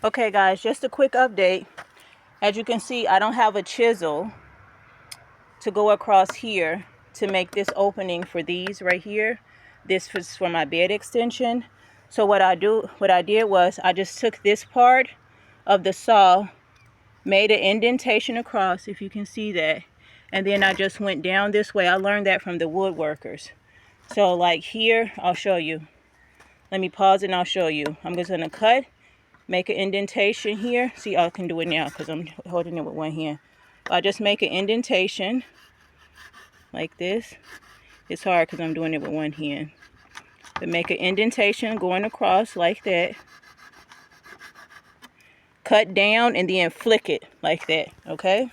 Okay guys, just a quick update. As you can see, I don't have a chisel to go across here to make this opening for these right here. This was for my bed extension. So what I did was I just took this part of the saw, made an indentation across, if you can see that, and then I just went down this way. I learned that from the woodworkers. So like here, I'll show you. Let me pause and I'll show you. I'm just gonna cut, make an indentation here. See, I can do it now because I'm holding it with one hand. I just make an indentation like this. It's hard because I'm doing it with one hand. But make an indentation going across like that. Cut down and then flick it like that, okay?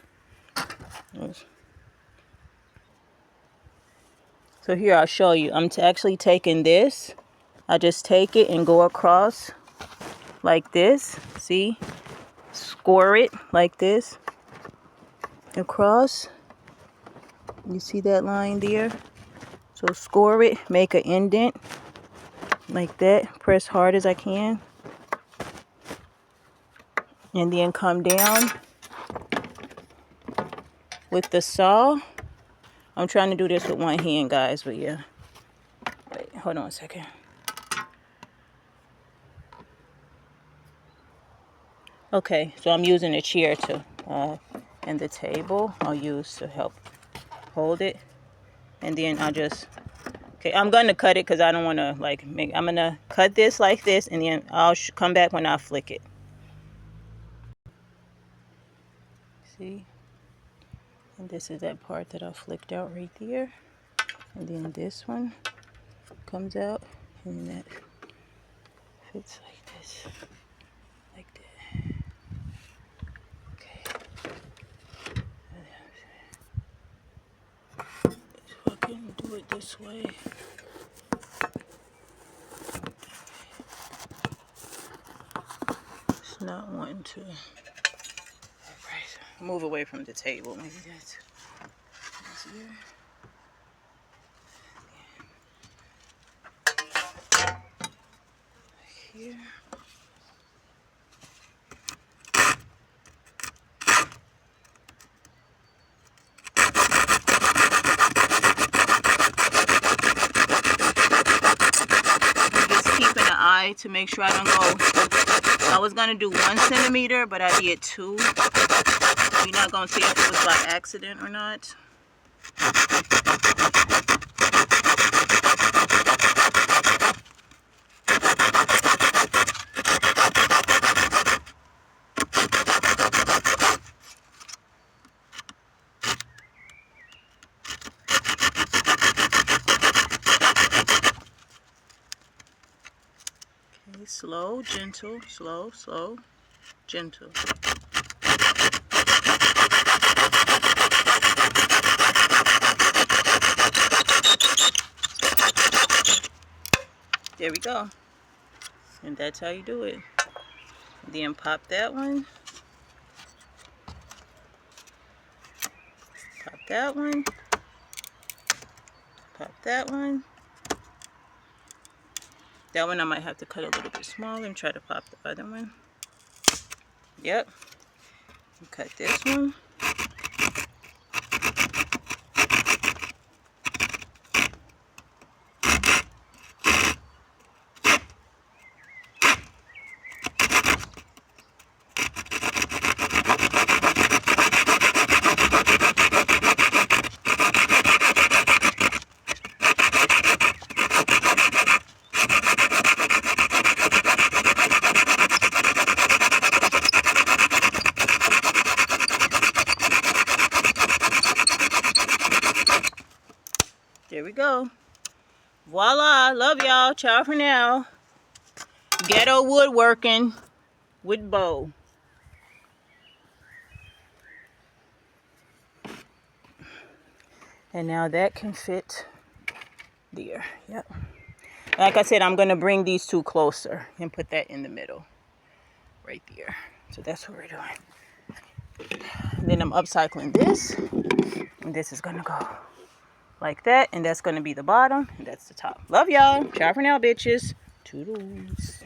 So here I'll show you. I'm actually taking this. I just take it and go across like this. See? Score it like this. Across. You see that line there? So score it, make an indent like that. Press hard as I can. And then come down with the saw. I'm trying to do this with one hand, guys, but yeah. Wait, hold on a second. Okay, so I'm using a chair to, and the table I'll use to help hold it. And then I'll just, okay, I'm going to cut it because I don't want to like make, I'm going to cut this like this and then I'll come back when I flick it. See? And this is that part that I flicked out right there. And then this one comes out and that fits like this. Like that. Okay. So I can do it this way. It's not wanting to. Alright, move away from the table. Maybe that's easier. Here. To make sure I don't go. I was gonna do 1 centimeter, but I did 2. You're not gonna see if it was by accident or not. Slow, gentle, slow, slow, gentle. There we go. And that's how you do it. Then pop that one. Pop that one. Pop that one. That one I might have to cut a little bit smaller and try to pop the other one. Yep. And cut this one. There we go. Voila. Love y'all. Ciao for now. Ghetto woodworking with Bo. And now that can fit there. Yep. Like I said, I'm going to bring these two closer and put that in the middle. Right there. So that's what we're doing. And then I'm upcycling this. And this is going to go like that, and that's going to be the bottom, and that's the top. Love y'all. Ciao for now, bitches. Toodles.